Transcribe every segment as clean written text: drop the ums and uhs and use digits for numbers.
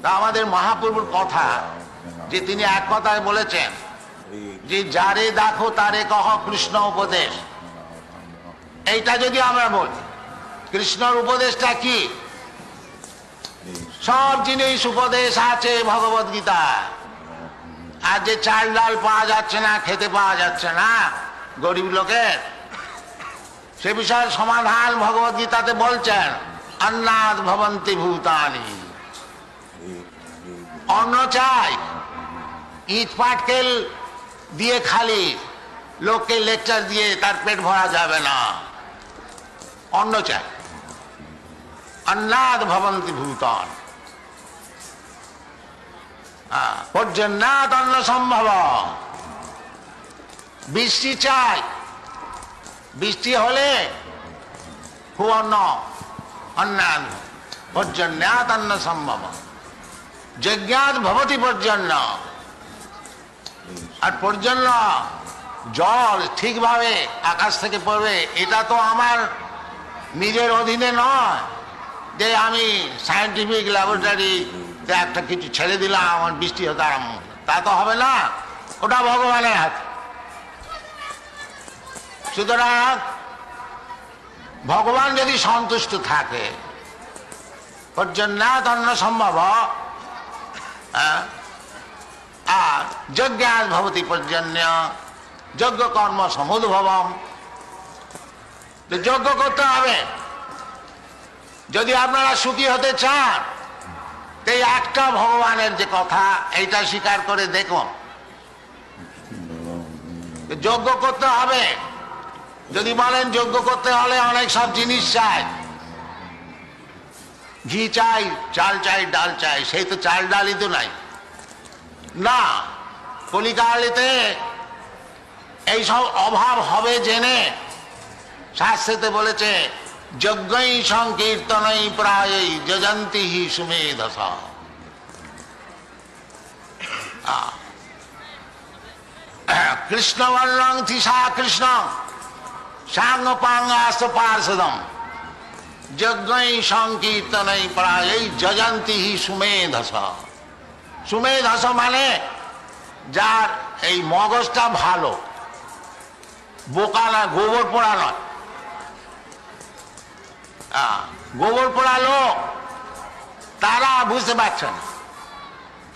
তা আমাদের মহাপ্রভুর কথা যে তিনি এক কথায় বলেছেন যে যারে দেখো তারে কহ কৃষ্ণ উপদেশ। এইটা যদি আমরা বলি কৃষ্ণর উপদেশটা কি, সব জিনিস উপদেশ আছে ভগবদ গীতা। আর যে চাল ডাল পাওয়া যাচ্ছে না, খেতে পাওয়া যাচ্ছে না গরিব লোকের, সে বিষয়ে সমাধান ভগবদ গীতাতে বলছেন অন্নাদ ভবন্তি ভূতানি। অন্ন চাই, ইট পাটকেল দিয়ে খালি লোককে লেকচার দিয়ে তার পেট ভরা যাবে না। অন্ন চাই, অন্নাদ ভবন্তি ভূতান, পর্যন্নাদ অন্ন সম্ভব। বৃষ্টি চাই, বৃষ্টি হলে অন্ন অন্নাদ পর্যন্নাদ অন্ন সম্ভব। যজ্ঞাৎ ভবতি পর্জন্য। আর পর্জন্য জল ঠিকভাবে আকাশ থেকে পড়বে, এটা তো আমার নিজের অধীনে নয় যে আমি সায়েন্টিফিক ল্যাবরেটরিতে একটা কিছু ছেড়ে দিলাম আমার বৃষ্টি হতে আরম্ভ, তা তো হবে না, ওটা ভগবানের হাতে। সুতরাং ভগবান যদি সন্তুষ্ট থাকে, পর্যন্নাদ অন্ন সম্ভব। আর যজ্ঞাৎ ভবতি পর্জন্য, যজ্ঞ কর্ম সমুদ্ভবম। যজ্ঞ করতে হবে। যদি আপনারা সুখী হতে চান, এই একটা ভগবানের যে কথা, এইটা স্বীকার করে দেখুন। যজ্ঞ করতে হবে। যদি বলেন যজ্ঞ করতে হলে অনেক সব জিনিস চাই, ঘি চাই, চাল চাই, ডাল চাই, সেই তো চাল ডালই তো নাই না। কলিকালিতে এইসব অভাব হবে জেনে শাস্ত্রেতে বলেছে যজ্ঞই সংকীর্তনই প্রায়ই যজন্তি হি সুমেধস। কৃষ্ণবর্ণং থিসা কৃষ্ণ সাঙ্গপাঙ্গাস্ত পার্ষদম যজ্ঞই সংকীর্তনই প্রায়ই যজন্তি হি সুমেধস। সুমেধস মানে যার এই মগজটা ভালো, বোকা না, গোবর পোড়া নয়। গোবর পোড়া লোক তারা বুঝতে পারছে না,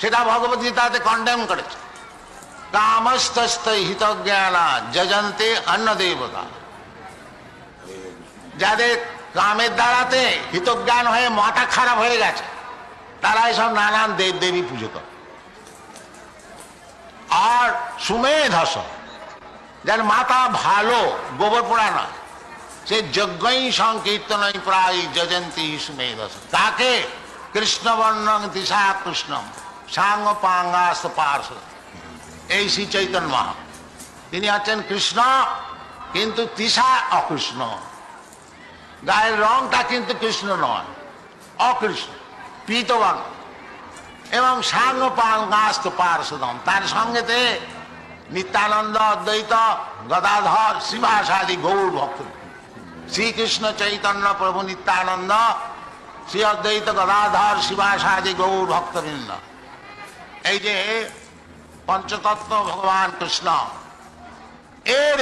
সেটা ভগবদ গীতাতে কন্ডেম করেছে। কামস্তস্ত হিতজ্ঞানা যজন্তে অন্ন দেবতা। যাদের কামের দ্বারাতে হিতজ্ঞান হয়ে মাথা খারাপ হয়ে গেছে, তারা এসব নানান দেব দেবী পুজো করে। আর সুমেধস, যার মাথা ভালো, গোবর পোড়া নয়, সে যজ্ঞই সংকীর্তনই প্রায় যজন্তি সুমেধস। তাকে কৃষ্ণবর্ণং দিশা কৃষ্ণম সাঙ্গ পাঙ্গাস পার্শ্ব। এই শ্রী চৈতন্য মহা, তিনি হচ্ছেন কৃষ্ণ, কিন্তু তিসা অকৃষ্ণ। গায়ের রংটা কিন্তু কৃষ্ণ নয়, অকৃষ্ণ, পীতবর্ণ। এবং সাঙ্গ পাঙ্গাস্ত পার্শ্বদম, তার সঙ্গেতে নিত্যানন্দ, অদ্বৈত, গদাধর, শ্রীবাসাদি গৌর ভক্ত। শ্রীকৃষ্ণ চৈতন্য প্রভু নিত্যানন্দ, শ্রী অদ্বৈত, গদাধর, শ্রীবাসাদি গৌর ভক্তবৃন্দ। এই যে পঞ্চতত্ত্ব ভগবান কৃষ্ণ, এর